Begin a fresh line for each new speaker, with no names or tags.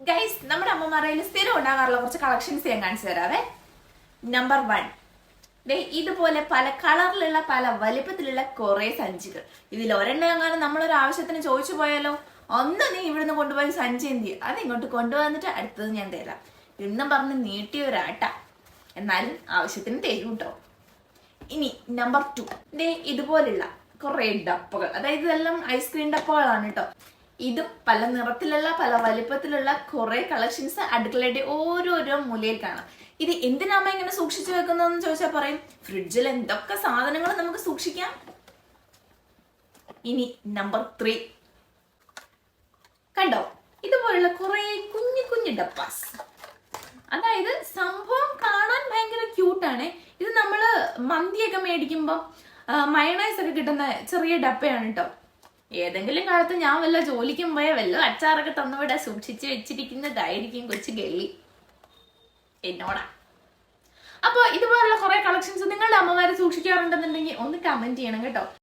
Guys, നമ്മുടെ അമ്മമാരയിൽ സ്ഥിരം ഉണ്ടാകാറുള്ള കുറച്ച് കളക്ഷൻസ് ഞാൻ കാണിച്ചു തരാവേ. നമ്പർ 1, ഇതുപോലെ പല കളറിലുള്ള പല വലിപ്പത്തിലുള്ള കുറെ സഞ്ചികൾ. ഇതിൽ ഒരെണ്ണം എങ്ങാനും നമ്മളൊരു ആവശ്യത്തിന് ചോദിച്ചു പോയാലോ, ഒന്ന് നീ ഇവിടുന്ന് കൊണ്ടുപോയി സഞ്ചി എന്ത് ചെയ്യും, അത് ഇങ്ങോട്ട് കൊണ്ടുവന്നിട്ട് അടുത്തത് ഞാൻ തരാം എന്നും പറഞ്ഞ് നീട്ടിയ ഒരാട്ട. എന്നാലും ആവശ്യത്തിന് തരും കേട്ടോ. ഇനി നമ്പർ 2, ഇതുപോലുള്ള കുറെ ഡപ്പകൾ, അതായത് ഇതെല്ലാം ഐസ്ക്രീം ഡപ്പകളാണ് കേട്ടോ. ഇതും പല നിറത്തിലുള്ള പല വലിപ്പത്തിലുള്ള കുറെ കളക്ഷൻസ് അടുക്കളയുടെ ഓരോരോ മൂലയിൽ കാണാം. ഇത് എന്തിനാമ ഇങ്ങനെ സൂക്ഷിച്ചു വെക്കുന്നതെന്ന് ചോദിച്ചാൽ പറയും, ഫ്രിഡ്ജിൽ എന്തൊക്കെ സാധനങ്ങൾ നമുക്ക് സൂക്ഷിക്കാം. ഇനി നമ്പർ 3, കണ്ടോ, ഇതുപോലുള്ള കുറെ കുഞ്ഞു കുഞ്ഞു ഡപ്പാസ്. അതായത് സംഭവം കാണാൻ ഭയങ്കര ക്യൂട്ടാണ്. ഇത് നമ്മള് മന്തിയൊക്കെ മേടിക്കുമ്പോ മയണൈസ് ഒക്കെ കിട്ടുന്ന ചെറിയ ഡപ്പയാണ് കേട്ടോ. ഏതെങ്കിലും കാലത്ത് ഞാൻ വല്ല ജോലിക്കും പോയ വല്ല അച്ചാറൊക്കെ തന്നുവിടെ സൂക്ഷിച്ച് വെച്ചിരിക്കുന്നതായിരിക്കും കൊച്ചു ഗള്ളി എന്നോടാ. അപ്പൊ ഇതുപോലുള്ള കുറെ കളക്ഷൻസ് നിങ്ങളുടെ അമ്മമാരെ സൂക്ഷിക്കാറുണ്ടെന്നുണ്ടെങ്കിൽ ഒന്ന് കമന്റ് ചെയ്യണം കേട്ടോ.